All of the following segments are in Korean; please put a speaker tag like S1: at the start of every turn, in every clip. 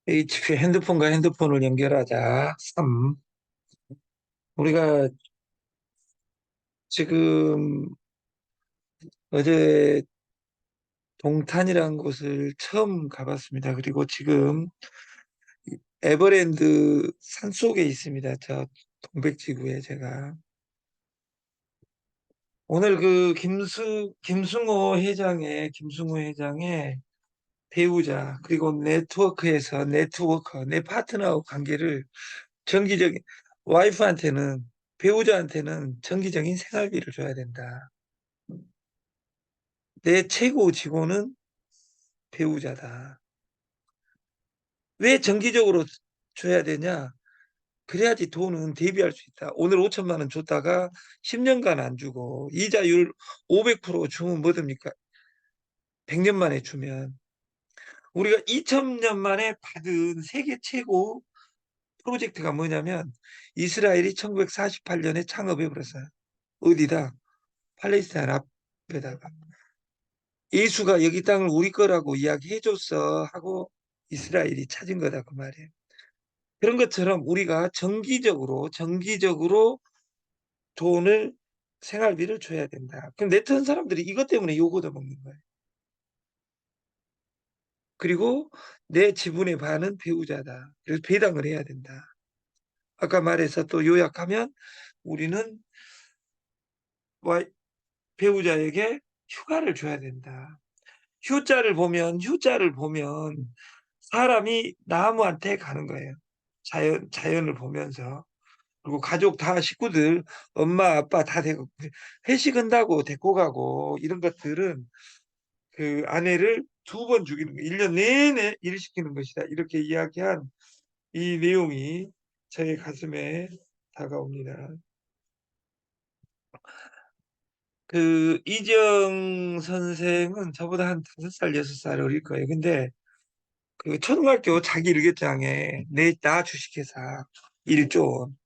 S1: HP 핸드폰과 핸드폰을 연결하자. 3. 우리가 지금 어제 동탄이라는 곳을 처음 가봤습니다. 그리고 지금 에버랜드 산속에 있습니다. 저 동백지구에 제가. 오늘 그 김승호 회장의 배우자, 그리고 네트워커, 내 파트너하고 관계를 정기적인, 와이프한테는, 배우자한테는 정기적인 생활비를 줘야 된다. 내 최고 직원은 배우자다. 왜 정기적으로 줘야 되냐? 그래야지 돈은 대비할 수 있다. 오늘 5천만 원 줬다가 10년간 안 주고 이자율 500% 주면 뭐 됩니까? 100년 만에 주면. 우리가 2000년 만에 받은 세계 최고 프로젝트가 뭐냐면 이스라엘이 1948년에 창업해 버렸어요. 어디다? 팔레스타인 앞에다가. 예수가 여기 땅을 우리 거라고 이야기해줬어 하고 이스라엘이 찾은 거다 그 말이에요. 그런 것처럼 우리가 정기적으로 돈을 생활비를 줘야 된다. 그럼 네트원 사람들이 이것 때문에 욕 얻어먹는 거예요. 그리고 내 지분의 반은 배우자다. 그래서 배당을 해야 된다. 아까 말해서 또 요약하면 우리는 와- 배우자에게 휴가를 줘야 된다. 휴자를 보면 사람이 나무한테 가는 거예요. 자연을 보면서. 그리고 가족 다 식구들, 엄마, 아빠 다 데리고, 회식한다고 데리고 가고, 이런 것들은 그 아내를 2번 죽이는 거, 1년 내내 일을 시키는 것이다. 이렇게 이야기한 이 내용이 저의 가슴에 다가옵니다. 그 이정 선생은 저보다 한 5살, 6살 어릴 거예요. 근데 그 초등학교 자기 일기장에 나 주식회사 1조 원.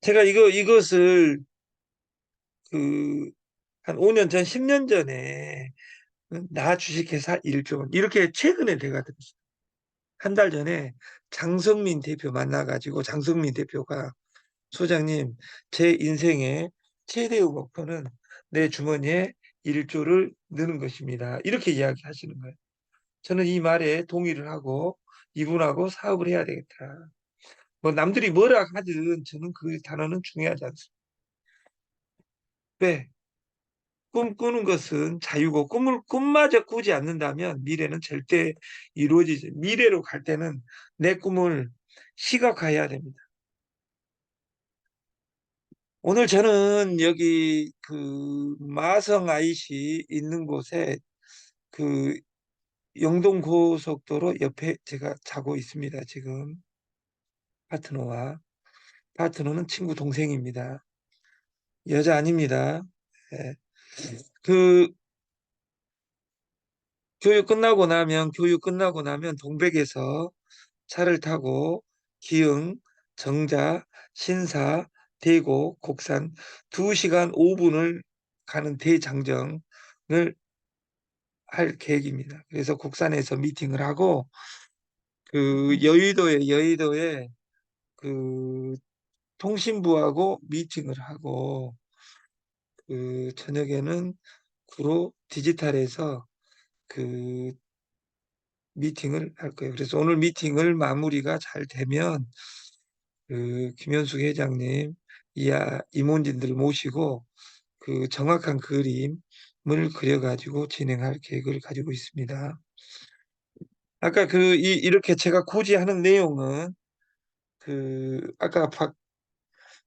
S1: 제가 이것을 그 한 5년 전, 10년 전에 나 주식회사 1조 원. 이렇게 최근에 내가 들었어요. 한 달 전에 장성민 대표 만나가지고 장성민 대표가 소장님, 제 인생의 최대의 목표는 내 주머니에 1조를 넣는 것입니다. 이렇게 이야기하시는 거예요. 저는 이 말에 동의를 하고 이분하고 사업을 해야 되겠다. 뭐 남들이 뭐라 하든 저는 그 단어는 중요하지 않습니다. 왜? 꿈꾸는 것은 자유고 꿈마저 꾸지 않는다면 미래는 절대 이루어지지. 미래로 갈 때는 내 꿈을 시각화해야 됩니다. 오늘 저는 여기 그 마성 IC 있는 곳에 그 영동 고속도로 옆에 제가 자고 있습니다. 지금 파트너와. 파트너는 친구 동생입니다. 여자 아닙니다. 예. 그 교육 끝나고 나면 동백에서 차를 타고 기흥, 정자, 신사, 대구, 곡산 2시간 5분을 가는 대장정을 할 계획입니다. 그래서 곡산에서 미팅을 하고 그 여의도에 그 통신부하고 미팅을 하고 그 저녁에는 구로 디지털에서 그 미팅을 할 거예요. 그래서 오늘 미팅을 마무리가 잘 되면 그 김현숙 회장님, 임원진들 모시고 그 정확한 그림을 그려가지고 진행할 계획을 가지고 있습니다. 아까 이렇게 제가 고지하는 내용은 그 아까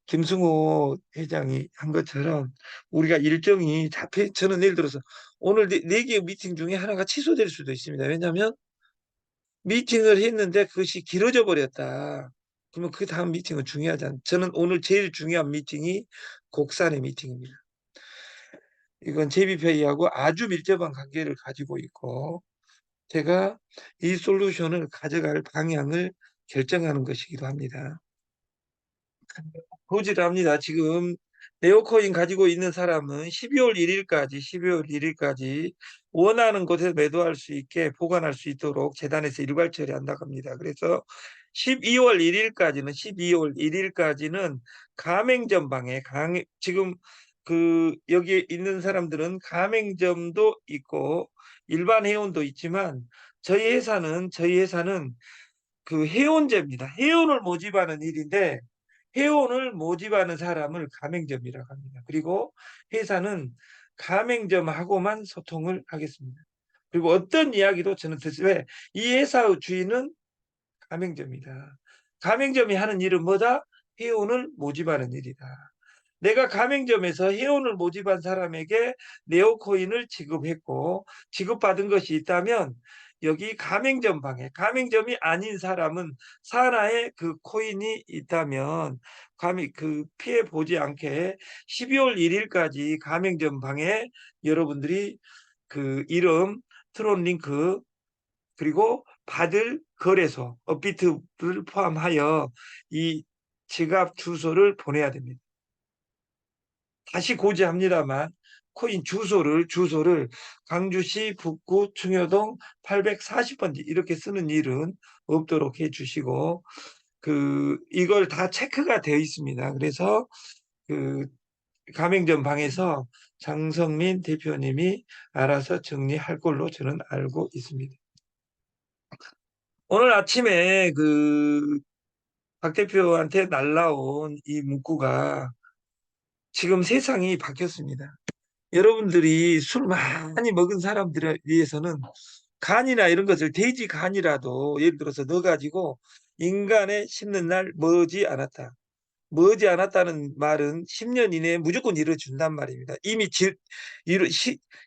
S1: 김승호 회장이 한 것처럼 우리가 일정이 저는 예를 들어서 오늘 네 개 미팅 중에 하나가 취소될 수도 있습니다. 왜냐하면 미팅을 했는데 그것이 길어져 버렸다. 그러면 그 다음 미팅은 중요하지 않아요. 저는 오늘 제일 중요한 미팅이 곡산의 미팅입니다. 이건 제비페이하고 아주 밀접한 관계를 가지고 있고 제가 이 솔루션을 가져갈 방향을 결정하는 것이기도 합니다. 고지를 합니다. 지금 네오코인 가지고 있는 사람은 12월 1일까지 원하는 곳에 매도할 수 있게 보관할 수 있도록 재단에서 일괄 처리한다고 합니다. 그래서 12월 1일까지는 가맹점 방에 지금 그 여기에 있는 사람들은 가맹점도 있고 일반 회원도 있지만 저희 회사는 그 회원제입니다. 회원을 모집하는 일인데 회원을 모집하는 사람을 가맹점이라고 합니다. 그리고 회사는 가맹점하고만 소통을 하겠습니다. 그리고 어떤 이야기도 저는 듣지 왜이 회사의 주인은 가맹점이다. 가맹점이 하는 일은 뭐다? 회원을 모집하는 일이다. 내가 가맹점에서 회원을 모집한 사람에게 네오코인을 지급했고 지급받은 것이 있다면 여기 가맹점 방에 가맹점이 아닌 사람은 산하에 그 코인이 있다면 그 피해 보지 않게 12월 1일까지 가맹점 방에 여러분들이 그 이름 트론 링크 그리고 받을 거래소 업비트를 포함하여 이 지갑 주소를 보내야 됩니다. 다시 고지합니다만 코인 주소를 광주시 북구 충효동 840번지 이렇게 쓰는 일은 없도록 해주시고 그 이걸 다 체크가 되어 있습니다. 그래서 그 가맹점 방에서 장성민 대표님이 알아서 정리할 걸로 저는 알고 있습니다. 오늘 아침에 그 박 대표한테 날라온 이 문구가 지금 세상이 바뀌었습니다. 여러분들이 술 많이 먹은 사람들에 위해서는 간이나 이런 것을 돼지 간이라도 예를 들어서 넣어가지고 인간에 심는 날 머지 않았다. 머지 않았다는 말은 10년 이내에 무조건 이루어준단 말입니다. 이미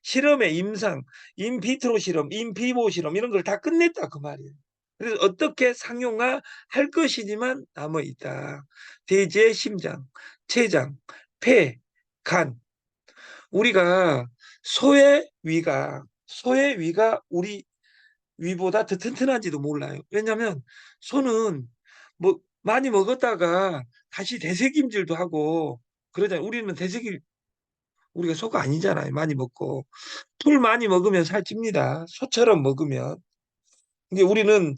S1: 실험의 임상, 인비트로 실험, 인비보 실험 이런 걸 다 끝냈다 그 말이에요. 그래서 어떻게 상용화 할 것이지만 남아 있다. 돼지의 심장, 췌장, 폐, 간. 우리가 소의 위가 우리 위보다 더 튼튼한지도 몰라요. 왜냐하면 소는 뭐 많이 먹었다가 다시 되새김질도 하고 그러잖아요. 우리가 소가 아니잖아요. 많이 먹고 풀 많이 먹으면 살찝니다. 소처럼 먹으면. 근데 우리는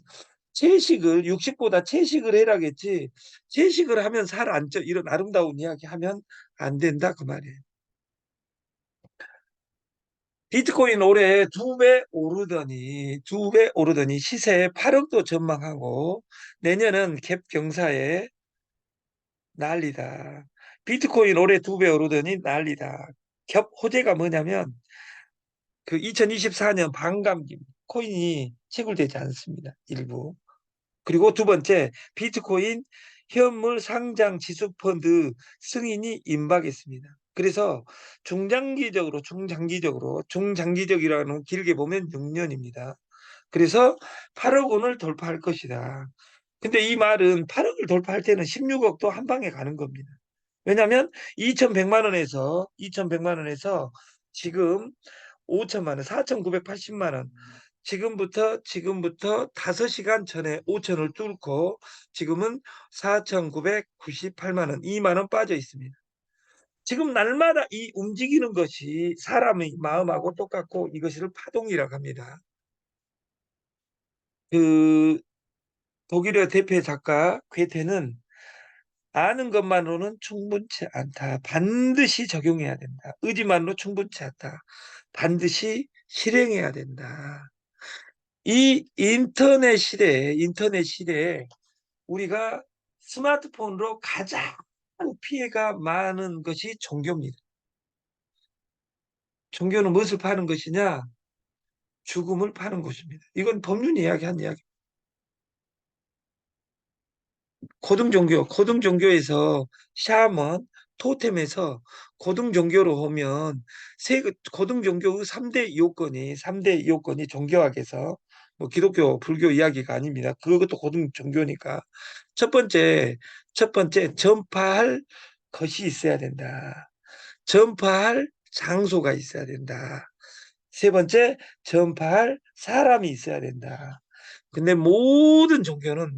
S1: 채식을 육식보다 채식을 해라겠지. 채식을 하면 살 안 쪄. 이런 아름다운 이야기 하면 안 된다 그 말이에요. 비트코인 올해 두 배 오르더니 시세 8억도 전망하고 내년은 갭 경사에 난리다. 비트코인 올해 2배 오르더니 난리다. 겹 호재가 뭐냐면 그 2024년 반감기 코인이 채굴되지 않습니다. 일부. 그리고 두 번째 비트코인 현물 상장 지수펀드 승인이 임박했습니다. 그래서 중장기적이라는 길게 보면 6년입니다. 그래서 8억 원을 돌파할 것이다. 근데 이 말은 8억을 돌파할 때는 16억도 한 방에 가는 겁니다. 왜냐하면 2,100만 원에서 지금 5천만 원, 4,980만 원. 지금부터 5시간 전에 5천을 뚫고 지금은 4,998만 원, 2만 원 빠져 있습니다. 지금 날마다 이 움직이는 것이 사람의 마음하고 똑같고 이것을 파동이라고 합니다. 그 독일의 대표 작가 괴테는 아는 것만으로는 충분치 않다. 반드시 적용해야 된다. 의지만으로 충분치 않다. 반드시 실행해야 된다. 이 인터넷 시대에 우리가 스마트폰으로 가장 피해가 많은 것이 종교입니다. 종교는 무엇을 파는 것이냐? 죽음을 파는 것입니다. 이건 법륜 이야기한 이야기. 고등종교에서 샤먼, 토템에서 고등종교로 오면 고등종교의 3대 요건이 종교학에서 뭐 기독교, 불교 이야기가 아닙니다. 그것도 고등종교니까. 첫 번째, 전파할 것이 있어야 된다. 전파할 장소가 있어야 된다. 세 번째, 전파할 사람이 있어야 된다. 근데 모든 종교는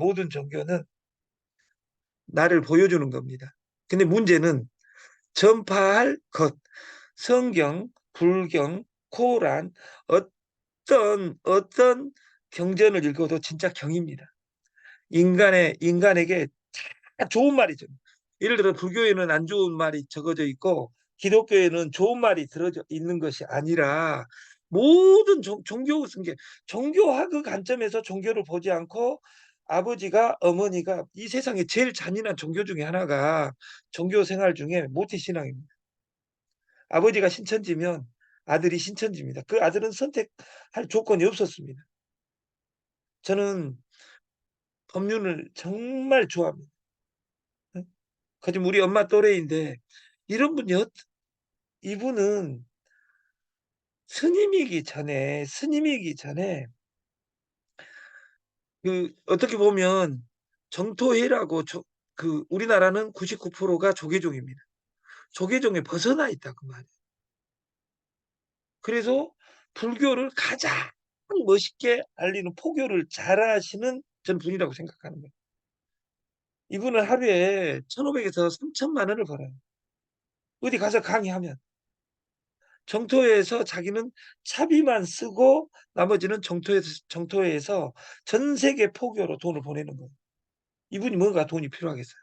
S1: 나를 보여주는 겁니다. 근데 문제는 전파할 것, 성경, 불경, 코란, 어떤 경전을 읽어도 진짜 경입니다. 인간에게 다 좋은 말이죠. 예를 들어 불교에는 안 좋은 말이 적어져 있고 기독교에는 좋은 말이 들어져 있는 것이 아니라 모든 종교 승계, 종교학의 관점에서 종교를 보지 않고 아버지가 어머니가 이 세상에 제일 잔인한 종교 중에 하나가 종교 생활 중에 모태신앙입니다. 아버지가 신천지면 아들이 신천지입니다. 그 아들은 선택할 조건이 없었습니다. 저는 법륜을 정말 좋아합니다. 하지만 우리 엄마 또래인데 이런 분이 이분은 스님이기 전에 그 어떻게 보면 정토회라고 그 우리나라는 99%가 조계종입니다. 조계종에 벗어나 있다 그 말이에요. 그래서 불교를 가장 멋있게 알리는 포교를 잘하시는 전 분이라고 생각하는 거예요. 이분은 하루에 1,500에서 3천만 원을 벌어요. 어디 가서 강의하면 정토회에서 자기는 차비만 쓰고 나머지는 정토회에서 전 세계 포교로 돈을 보내는 거예요. 이분이 뭔가 돈이 필요하겠어요.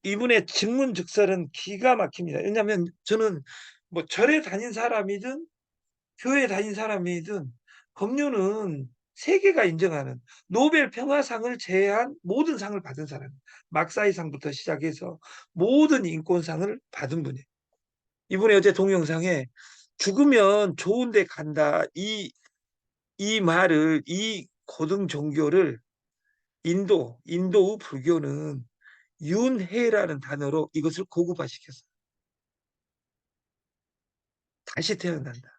S1: 이분의 직문즉설은 기가 막힙니다. 왜냐하면 저는 뭐 절에 다닌 사람이든 교회 다닌 사람이든 법륜은 세계가 인정하는 노벨 평화상을 제외한 모든 상을 받은 사람, 막사이상부터 시작해서 모든 인권상을 받은 분이에요. 이분의 어제 동영상에 죽으면 좋은 데 간다. 이 말을, 이 고등 종교를 인도의 불교는 윤회라는 단어로 이것을 고급화시켰어요. 다시 태어난다.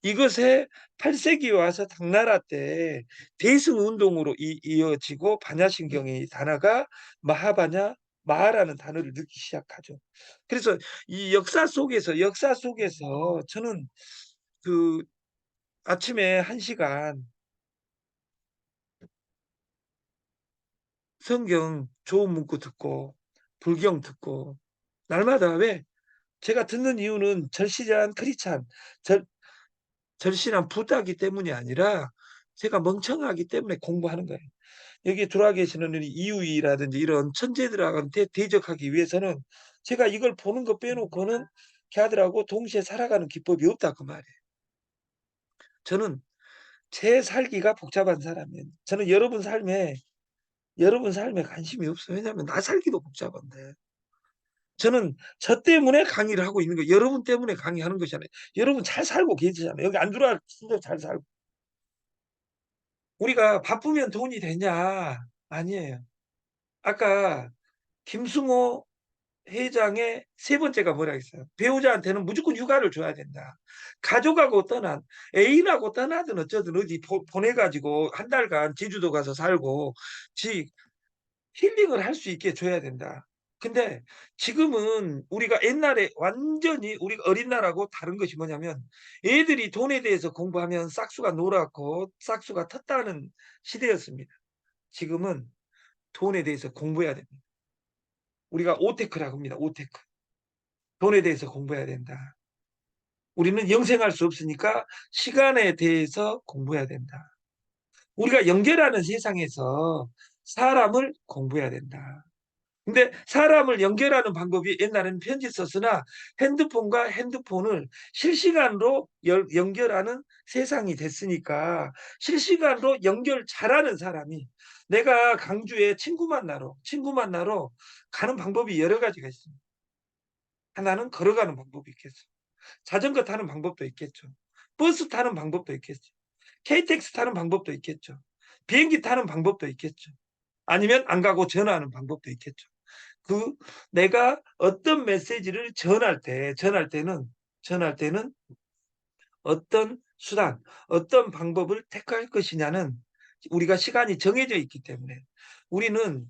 S1: 이것에 8세기에 와서 당나라 때 대승 운동으로 이어지고 반야신경의 단어가 마하바냐, 마하라는 단어를 넣기 시작하죠. 그래서 이 역사 속에서 저는 그 아침에 1시간 성경 좋은 문구 듣고 불경 듣고 날마다 왜 제가 듣는 이유는 절실한 크리찬 절, 절실한 부다기 때문이 아니라 제가 멍청하기 때문에 공부하는 거예요. 여기 들어와 계시는 이유이라든지 이런 천재들한테 대적하기 위해서는 제가 이걸 보는 거 빼놓고는 걔들하고 동시에 살아가는 기법이 없다 그 말이에요. 저는 제 살기가 복잡한 사람이에요. 저는 여러분 삶에 관심이 없어요. 왜냐하면 나 살기도 복잡한데. 저는 저 때문에 강의를 하고 있는 거예요. 여러분 때문에 강의하는 것이잖아요. 여러분 잘 살고 계시잖아요. 여기 안 들어와 진짜 잘 살고. 우리가 바쁘면 돈이 되냐? 아니에요. 아까 김승호 회장의 세 번째가 뭐라 했어요? 배우자한테는 무조건 휴가를 줘야 된다. 가족하고 애인하고 떠나든 어쩌든 어디 보내가지고 한 달간 제주도 가서 살고 지 힐링을 할 수 있게 줘야 된다. 근데 지금은 우리가 옛날에 완전히 우리가 어린 날하고 다른 것이 뭐냐면 애들이 돈에 대해서 공부하면 싹수가 놀았고 싹수가 텄다는 시대였습니다. 지금은 돈에 대해서 공부해야 됩니다. 우리가 오테크라고 합니다. 오테크. 돈에 대해서 공부해야 된다. 우리는 영생할 수 없으니까 시간에 대해서 공부해야 된다. 우리가 연결하는 세상에서 사람을 공부해야 된다. 근데 사람을 연결하는 방법이 옛날에는 편지 썼으나 핸드폰을 실시간으로 연결하는 세상이 됐으니까 실시간으로 연결 잘하는 사람이 내가 강주에 친구 만나러 가는 방법이 여러 가지가 있습니다. 하나는 걸어가는 방법이 있겠죠. 자전거 타는 방법도 있겠죠. 버스 타는 방법도 있겠죠. KTX 타는 방법도 있겠죠. 비행기 타는 방법도 있겠죠. 아니면 안 가고 전화하는 방법도 있겠죠. 그 내가 어떤 메시지를 전할 때는 어떤 수단, 어떤 방법을 택할 것이냐는 우리가 시간이 정해져 있기 때문에 우리는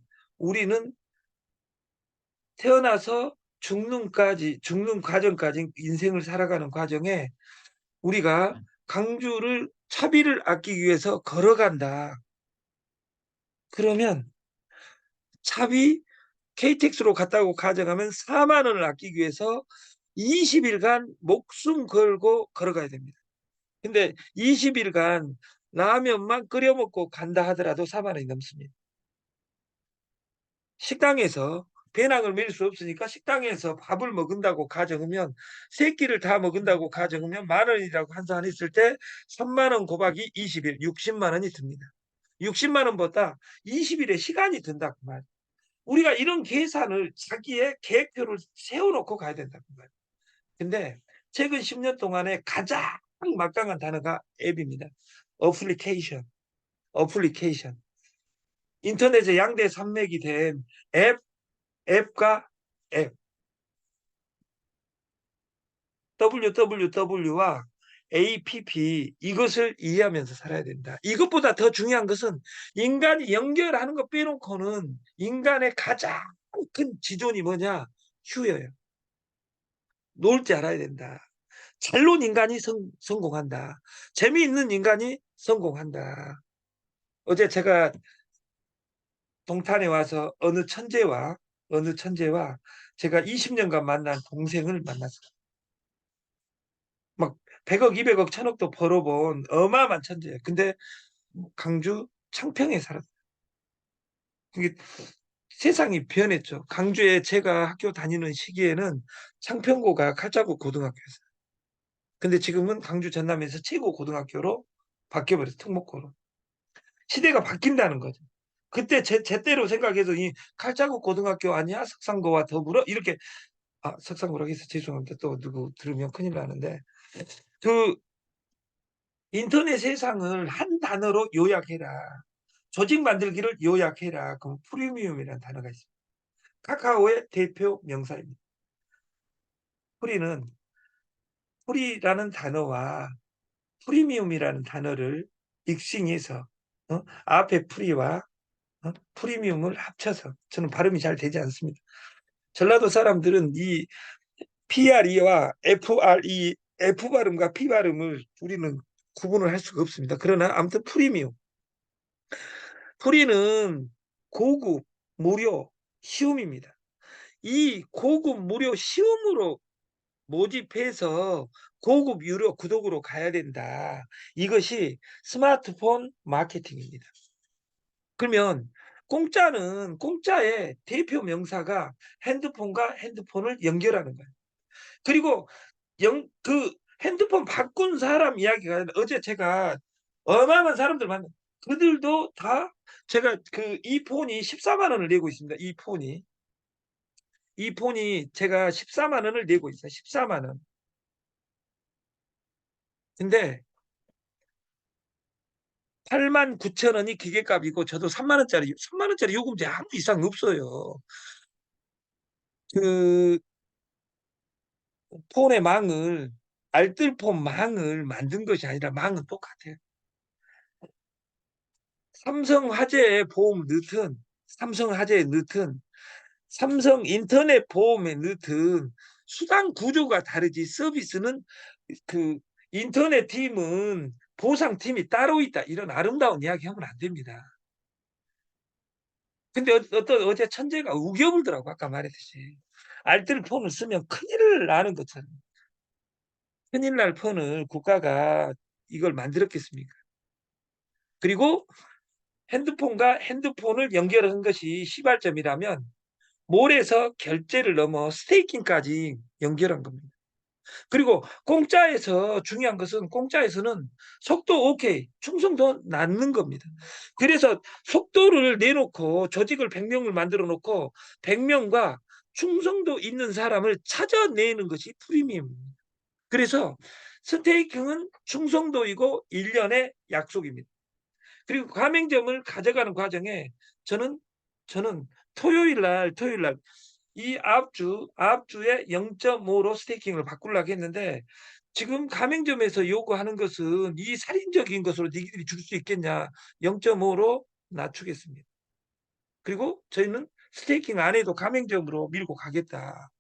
S1: 태어나서 죽는 과정까지 인생을 살아가는 과정에 우리가 강주를 차비를 아끼기 위해서 걸어간다. 그러면 차비 KTX로 갔다고 가정하면 4만 원을 아끼기 위해서 20일간 목숨 걸고 걸어가야 됩니다. 근데 20일간 라면만 끓여 먹고 간다 하더라도 4만 원이 넘습니다. 식당에서 배낭을 밀 수 없으니까 식당에서 밥을 먹는다고 가정하면 세 끼를 다 먹는다고 가정하면 만 원이라고 환산했을 때 3만 원 곱하기 20일 60만 원이 듭니다. 60만 원보다 20일의 시간이 든다 그 말. 우리가 이런 계산을 자기의 계획표를 세워놓고 가야 된다고 말. 근데 최근 10년 동안에 가장 막강한 단어가 앱입니다. 어플리케이션, 어플리케이션. 인터넷의 양대 산맥이 된 앱, 앱과 앱. www와 app 이것을 이해하면서 살아야 된다. 이것보다 더 중요한 것은 인간이 연결하는 것 빼놓고는 인간의 가장 큰 지존이 뭐냐? 휴여요. 놀 줄 알아야 된다. 잘 논 인간이 성공한다. 재미있는 인간이 성공한다. 어제 제가 동탄에 와서 어느 천재와 제가 20년간 만난 동생을 만났어요. 막 100억, 200억, 1000억도 벌어본 어마어마한 천재예요. 근데 강주 창평에 살았어요. 이게 세상이 변했죠. 강주에 제가 학교 다니는 시기에는 창평고가 칼자국 고등학교였어요. 근데 지금은 강주 전남에서 최고 고등학교로 바뀌어버렸어요. 특목고로. 시대가 바뀐다는 거죠. 그때 제때로 생각해서 이 칼자국 고등학교 아니야? 석상고와 더불어? 이렇게, 석상고라고 해서 죄송합니다. 또 누구 들으면 큰일 나는데. 그 인터넷 세상을 한 단어로 요약해라. 조직 만들기를 요약해라. 그럼 프리미엄이라는 단어가 있습니다. 카카오의 대표 명사입니다. 프리는 프리라는 단어와 프리미엄이라는 단어를 믹싱해서 앞에 프리와 프리미엄을 합쳐서 저는 발음이 잘 되지 않습니다. 전라도 사람들은 이 PRE와 FRE, F 발음과 P 발음을 우리는 구분을 할 수가 없습니다. 그러나 아무튼 프리미엄. 프리는 고급, 무료, 쉬움입니다. 이 고급, 무료, 쉬움으로 모집해서 고급 유료 구독으로 가야 된다. 이것이 스마트폰 마케팅입니다. 그러면 공짜는 공짜의 대표 명사가 핸드폰과 핸드폰을 연결하는 거예요. 그리고 그 핸드폰 바꾼 사람 이야기가 어제 제가 어마어마한 사람들 만나 그들도 다 제가 이 폰이 14만 원을 내고 있습니다. 이 폰이 제가 14만 원을 내고 있어요. 14만 원. 근데 8만 9천 원이 기계값이고 저도 3만 원짜리 요금제 아무 이상 없어요. 그 폰의 망을 알뜰폰 망을 만든 것이 아니라 망은 똑같아요. 삼성화재의 보험 넣든 삼성화재에 넣든 삼성 인터넷 보험에 넣든 수당 구조가 다르지 서비스는 그 인터넷 팀은 보상팀이 따로 있다. 이런 아름다운 이야기 하면 안 됩니다. 근데 어제 천재가 우겨불더라고 아까 말했듯이. 알뜰 폰을 쓰면 큰일 나는 것처럼. 큰일 날 폰을 국가가 이걸 만들었겠습니까? 그리고 핸드폰과 핸드폰을 연결한 것이 시발점이라면 몰에서 결제를 넘어 스테이킹까지 연결한 겁니다. 그리고 공짜에서 중요한 것은 공짜에서는 속도 오케이, 충성도 낳는 겁니다. 그래서 속도를 내놓고 조직을 100명을 만들어 놓고 100명과 충성도 있는 사람을 찾아내는 것이 프리미엄입니다. 그래서 스테이킹은 충성도이고 1년의 약속입니다. 그리고 가맹점을 가져가는 과정에 저는 저는 토요일 날 이 앞주에 0.5로 스테이킹을 바꾸려고 했는데 지금 가맹점에서 요구하는 것은 이 살인적인 것으로 니들이 줄 수 있겠냐 0.5로 낮추겠습니다. 그리고 저희는 스테이킹 안 해도 가맹점으로 밀고 가겠다.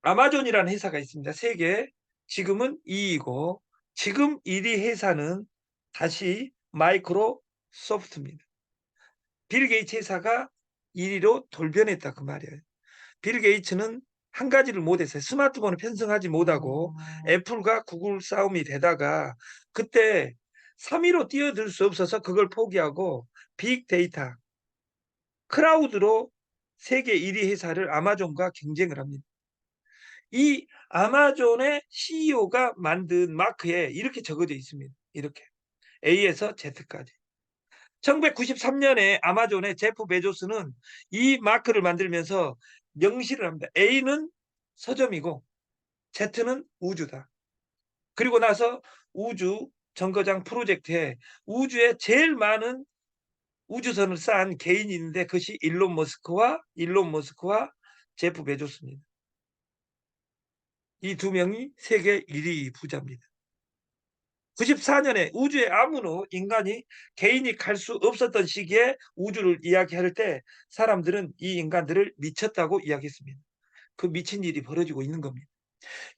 S1: 아마존이라는 회사가 있습니다. 세계 지금은 2위고 지금 1위 회사는 다시 마이크로소프트입니다. 빌 게이츠 회사가 1위로 돌변했다 그 말이에요. 빌 게이츠는 한 가지를 못했어요. 스마트폰을 편성하지 못하고 애플과 구글 싸움이 되다가 그때 3위로 뛰어들 수 없어서 그걸 포기하고 빅데이터, 크라우드로 세계 1위 회사를 아마존과 경쟁을 합니다. 이 아마존의 CEO가 만든 마크에 이렇게 적어져 있습니다. 이렇게 A에서 Z까지. 1993년에 아마존의 제프 베조스는 이 마크를 만들면서 명시를 합니다. A는 서점이고 Z는 우주다. 그리고 나서 우주 정거장 프로젝트에 우주에 제일 많은 우주선을 싼 개인이 있는데 그것이 일론 머스크와 제프 베조스입니다. 이 두 명이 세계 1위 부자입니다. 94년에 우주에 아무도 인간이 개인이 갈 수 없었던 시기에 우주를 이야기할 때 사람들은 이 인간들을 미쳤다고 이야기했습니다. 그 미친 일이 벌어지고 있는 겁니다.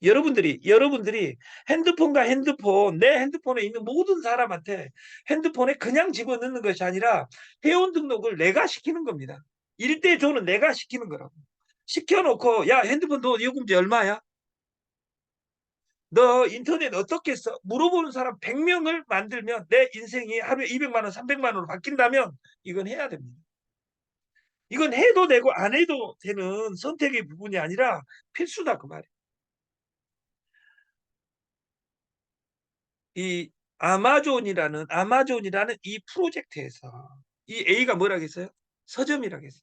S1: 여러분들이 핸드폰과 핸드폰, 내 핸드폰에 있는 모든 사람한테 핸드폰에 그냥 집어넣는 것이 아니라 회원 등록을 내가 시키는 겁니다. 일대조는 내가 시키는 거라고. 시켜놓고 야 핸드폰 너 요금제 얼마야? 너 인터넷 어떻게 써? 물어보는 사람 100명을 만들면 내 인생이 하루에 200만 원, 300만 원으로 바뀐다면 이건 해야 됩니다. 이건 해도 되고 안 해도 되는 선택의 부분이 아니라 필수다 그 말이에요. 이 아마존이라는 이 프로젝트에서 이 A가 뭐라고 했어요? 서점이라고 했어요.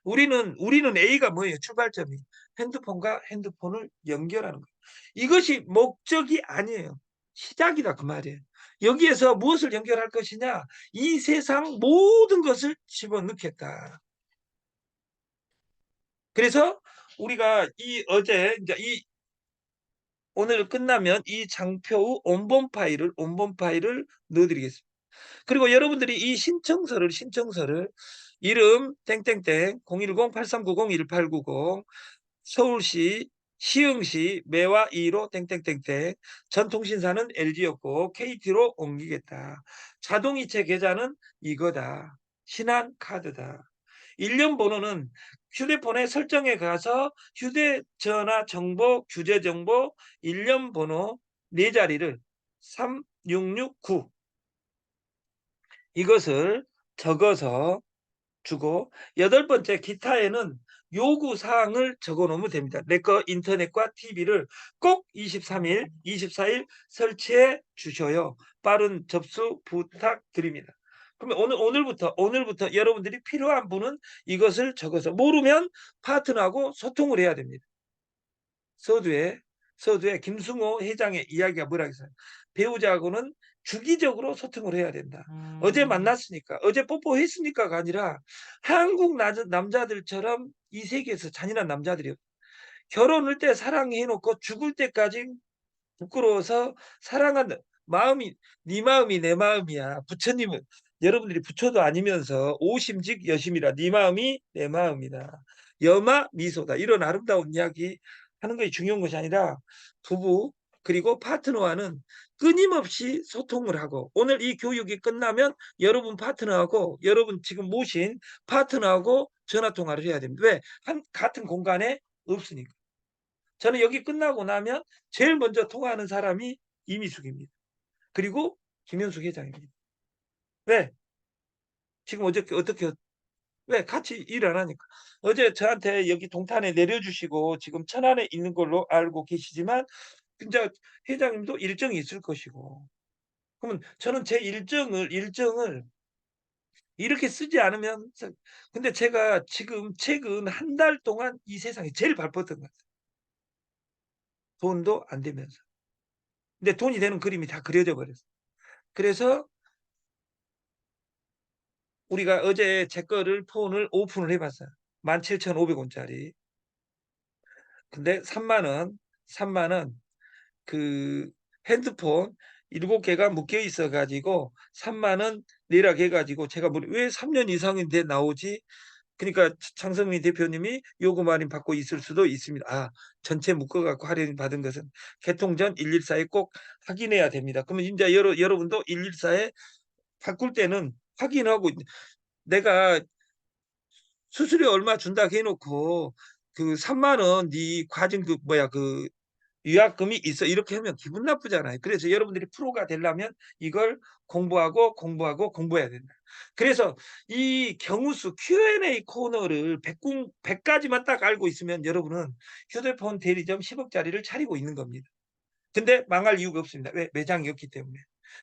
S1: 우리는 A가 뭐예요? 출발점이 핸드폰과 핸드폰을 연결하는 거예요. 이것이 목적이 아니에요. 시작이다 그 말이에요. 여기에서 무엇을 연결할 것이냐? 이 세상 모든 것을 집어넣겠다. 그래서 우리가 이 어제 이제 이 오늘 끝나면 이 장표의 원본 파일을 넣어드리겠습니다. 그리고 여러분들이 이 신청서를 이름 땡땡땡 010-8390-1890 서울시 시흥시 매화 2로 땡땡땡땡 전통신사는 LG였고 KT로 옮기겠다. 자동이체 계좌는 이거다. 신한카드다. 1년 번호는 휴대폰에 설정에 가서 휴대전화 정보 규제 정보 1년 번호 4자리를 3669 이것을 적어서 주고 8번째 기타에는 요구 사항을 적어 놓으면 됩니다. 내 거 인터넷과 TV를 꼭 23일, 24일 설치해 주셔요. 빠른 접수 부탁드립니다. 그러면 오늘부터 여러분들이 필요한 분은 이것을 적어서 모르면 파트너하고 소통을 해야 됩니다. 서두에 김승호 회장의 이야기가 뭐라고 했어요? 배우자하고는 주기적으로 소통을 해야 된다. 어제 만났으니까, 어제 뽀뽀했으니까가 아니라 한국 남자들처럼 이 세계에서 잔인한 남자들이요. 결혼할 때 사랑해놓고 죽을 때까지 부끄러워서 사랑한다. 마음이 네 마음이 내 마음이야. 부처님은 여러분들이 부처도 아니면서 오심직 여심이라 네 마음이 내 마음이다. 여마 미소다. 이런 아름다운 이야기 하는 것이 중요한 것이 아니라 부부 그리고 파트너와는 끊임없이 소통을 하고 오늘 이 교육이 끝나면 여러분 파트너하고 여러분 지금 모신 파트너하고 전화 통화를 해야 됩니다. 왜? 같은 공간에 없으니까. 저는 여기 끝나고 나면 제일 먼저 통화하는 사람이 이미숙입니다. 그리고 김현숙 회장입니다. 왜? 지금 어떻게 왜 같이 일 안 하니까. 어제 저한테 여기 동탄에 내려주시고 지금 천안에 있는 걸로 알고 계시지만 진짜 회장님도 일정이 있을 것이고 그러면 저는 제 일정을 이렇게 쓰지 않으면 근데 제가 지금 최근 한 달 동안 이 세상에 제일 바빴던 것 같아요. 돈도 안 되면서. 근데 돈이 되는 그림이 다 그려져 버렸어요. 그래서 우리가 어제 제 거를 폰을 오픈을 해봤어요. 17,500원짜리. 근데 3만 원 그 핸드폰 7개가 묶여 있어 가지고 3만 원 내라고 해가지고 제가 왜 3년 이상인데 나오지? 그러니까 장성민 대표님이 요금 할인 받고 있을 수도 있습니다. 아, 전체 묶어갖고 할인 받은 것은 개통 전 114에 꼭 확인해야 됩니다. 그러면 이제 여러분도 114에 바꿀 때는 확인하고 내가 수수료 얼마 준다 해놓고 그 3만 원 네 과징 그 뭐야 그 위약금이 있어 이렇게 하면 기분 나쁘잖아요. 그래서 여러분들이 프로가 되려면 이걸 공부하고 공부하고 공부해야 된다. 그래서 이 경우수 Q&A 코너를 100가지만 딱 알고 있으면 여러분은 휴대폰 대리점 10억짜리를 차리고 있는 겁니다. 근데 망할 이유가 없습니다. 왜? 매장이 없기 때문에.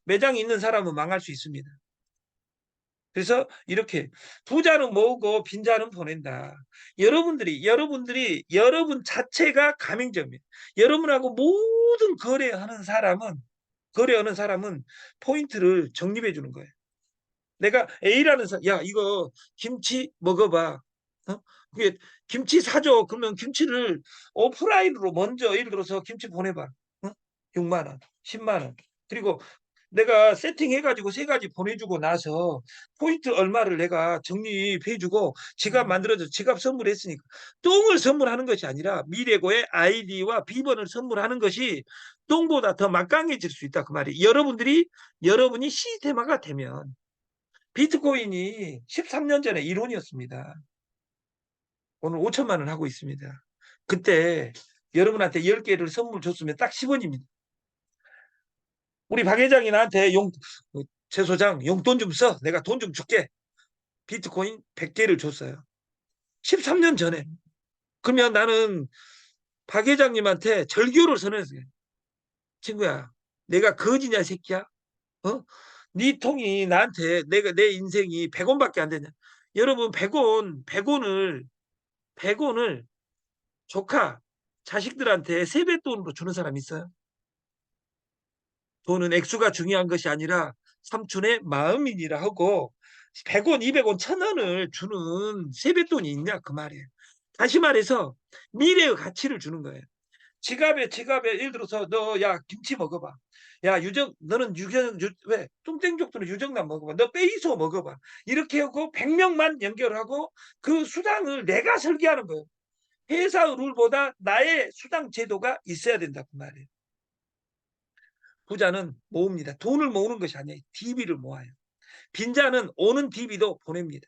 S1: 매장이 있는 사람은 망할 수 있습니다. 그래서 이렇게 부자는 모으고 빈자는 보낸다. 여러분들이 여러분 자체가 가맹점이에요. 여러분하고 모든 거래하는 사람은 포인트를 적립해 주는 거예요. 내가 A라는 사람, 야, 이거 김치 먹어봐. 어? 그게 김치 사줘. 그러면 김치를 오프라인으로 먼저 예를 들어서 김치 보내봐. 어? 6만 원, 10만 원. 그리고 내가 세팅해가지고 3가지 보내주고 나서 포인트 얼마를 내가 적립해주고 지갑 만들어서 지갑 선물했으니까 똥을 선물하는 것이 아니라 미래고의 아이디와 비번을 선물하는 것이 똥보다 더 막강해질 수 있다 그 말이. 여러분이 시스템화가 되면 비트코인이 13년 전에 1원이었습니다. 오늘 5천만 원 하고 있습니다. 그때 여러분한테 10개를 선물 줬으면 딱 10원입니다. 우리 박 회장이 나한테 최 소장 용돈 좀 써. 내가 돈 좀 줄게. 비트코인 100개를 줬어요. 13년 전에. 그러면 나는 박 회장님한테 절교를 선언했어요. 친구야, 내가 거지냐 새끼야? 어? 네 통이 나한테 내 인생이 100원밖에 안 되냐? 여러분 100원을 조카 자식들한테 세뱃돈으로 주는 사람 있어요? 돈은 액수가 중요한 것이 아니라 삼촌의 마음이니라 하고 100원, 200원, 1000원을 주는 세뱃돈이 있냐 그 말이에요. 다시 말해서 미래의 가치를 주는 거예요. 지갑에 예를 들어서 너 야 김치 먹어봐. 야 너는 왜 뚱땡족들은 유정남 먹어봐. 너 빼이소 먹어봐. 이렇게 하고 100명만 연결하고 그 수당을 내가 설계하는 거예요. 회사 룰보다 나의 수당 제도가 있어야 된다 그 말이에요. 부자는 모읍니다. 돈을 모으는 것이 아니에요. DB를 모아요. 빈자는 오는 DB도 보냅니다.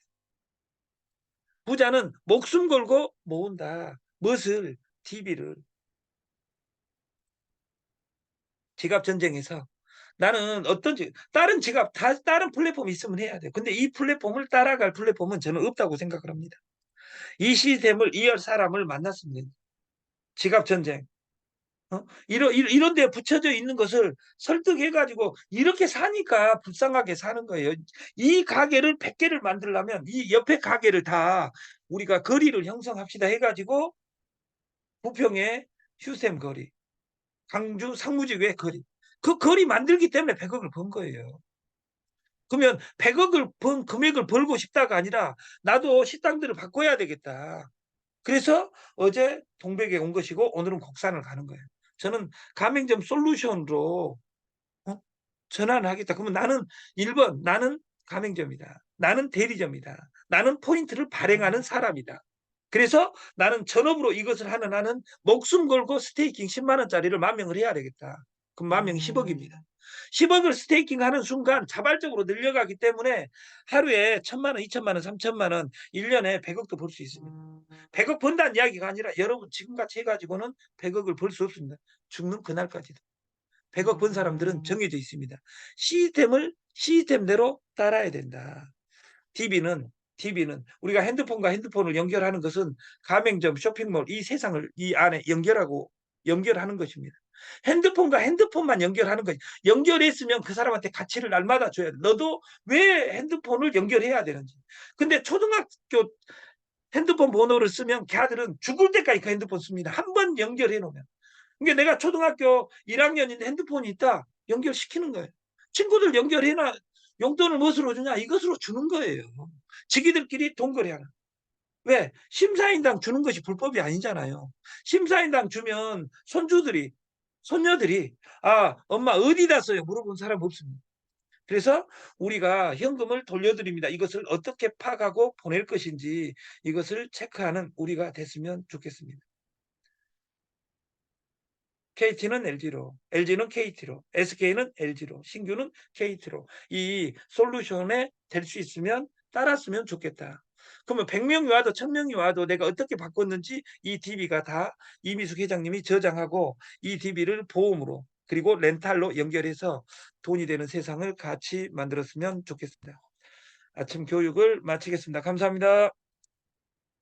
S1: 부자는 목숨 걸고 모은다. 무엇을? DB를. 지갑 전쟁에서 나는 다른 지갑 다른 플랫폼이 있으면 해야 돼요. 근데 이 플랫폼을 따라갈 플랫폼은 저는 없다고 생각을 합니다. 이 시스템을 이을 사람을 만났습니다. 지갑 전쟁. 이런 데 붙여져 있는 것을 설득해가지고 이렇게 사니까 불쌍하게 사는 거예요. 이 가게를 100개를 만들려면 이 옆에 가게를 다 우리가 거리를 형성합시다 해가지고 부평의 휴샘 거리, 광주 상무지구의 거리. 그 거리 만들기 때문에 100억을 번 거예요. 그러면 100억을 번 금액을 벌고 싶다가 아니라 나도 식당들을 바꿔야 되겠다. 그래서 어제 동백에 온 것이고 오늘은 곡산을 가는 거예요. 저는 가맹점 솔루션으로 전환을 하겠다. 그러면 나는 1번 나는 가맹점이다. 나는 대리점이다. 나는 포인트를 발행하는 사람이다. 그래서 나는 전업으로 이것을 하는 나는 목숨 걸고 스테이킹 10만 원짜리를 10,000명을 해야 되겠다. 그럼 10,000명 10억입니다. 10억을 스테이킹 하는 순간 자발적으로 늘려가기 때문에 하루에 1,000만 원, 2천만 원, 3천만 원, 1년에 100억도 벌 수 있습니다. 100억 번다는 이야기가 아니라 여러분 지금같이 해가지고는 100억을 벌 수 없습니다. 죽는 그날까지도. 100억 번 사람들은 정해져 있습니다. 시스템대로 따라야 된다. TV는 우리가 핸드폰과 핸드폰을 연결하는 것은 가맹점, 쇼핑몰 이 세상을 이 안에 연결하는 것입니다. 핸드폰과 핸드폰만 연결하는 거예요. 연결했으면 그 사람한테 가치를 날마다 줘야 돼. 너도 왜 핸드폰을 연결해야 되는지. 근데 초등학교 핸드폰 번호를 쓰면 걔들은 죽을 때까지 그 핸드폰 씁니다. 한 번 연결해 놓으면. 그러니까 내가 초등학교 1학년인데 핸드폰이 있다. 연결시키는 거예요. 친구들 연결해놔. 용돈을 무엇으로 주냐? 이것으로 주는 거예요. 지기들끼리 동거래하는. 왜? 심사인당 주는 것이 불법이 아니잖아요. 심사인당 주면 손녀들이 엄마 어디다 써요? 물어본 사람 없습니다. 그래서 우리가 현금을 돌려드립니다. 이것을 어떻게 파악하고 보낼 것인지 이것을 체크하는 우리가 됐으면 좋겠습니다. KT는 LG로, LG는 KT로, SK는 LG로, 신규는 KT로 이 솔루션에 될 수 있으면 따랐으면 좋겠다. 그러면 100명이 와도 1000명이 와도 내가 어떻게 바꿨는지 이 DB가 다 이미숙 회장님이 저장하고 이 DB를 보험으로 그리고 렌탈로 연결해서 돈이 되는 세상을 같이 만들었으면 좋겠습니다. 아침 교육을 마치겠습니다. 감사합니다.